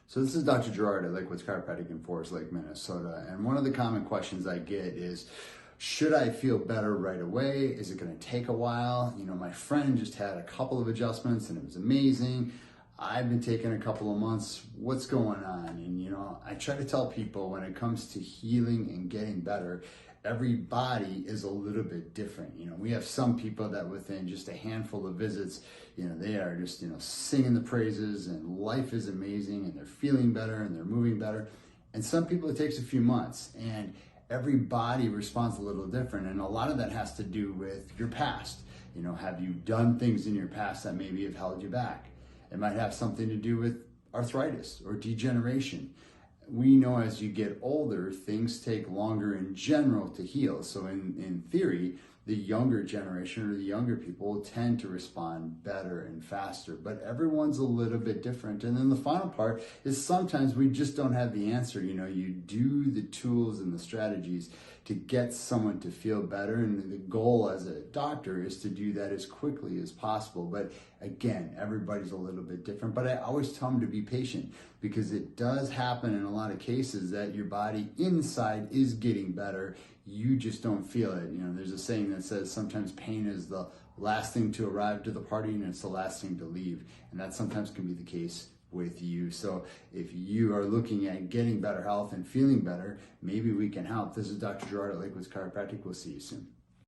So this is Dr. Gerard at Lakewood's Chiropractic in Forest Lake, Minnesota. And one of the common questions I get is, should I feel better right away? Is it going to take a while? You know, my friend just had a couple of adjustments and it was amazing. I've been taking a couple of months. What's going on? And, you know, I try to tell people when it comes to healing and getting better, every body is a little bit different. You know, we have some people that within just a handful of visits, you know, they are just, you know, singing the praises and life is amazing and they're feeling better and they're moving better. And some people it takes a few months, and every body responds a little different. And a lot of that has to do with your past. You know, have you done things in your past that maybe have held you back? It might have something to do with arthritis or degeneration. We know as you get older, things take longer in general to heal. So in theory, the younger generation or the younger people tend to respond better and faster, but everyone's a little bit different. And then the final part is sometimes we just don't have the answer. You know, you do the tools and the strategies to get someone to feel better. And the goal as a doctor is to do that as quickly as possible. But again, everybody's a little bit different, but I always tell them to be patient, because it does happen in a lot of cases that your body inside is getting better. You just don't feel it. You know, there's a saying that says sometimes pain is the last thing to arrive to the party and it's the last thing to leave. And that sometimes can be the case with you. So if you are looking at getting better health and feeling better, maybe we can help. This is Dr. Gerard at Lakewood's Chiropractic. We'll see you soon.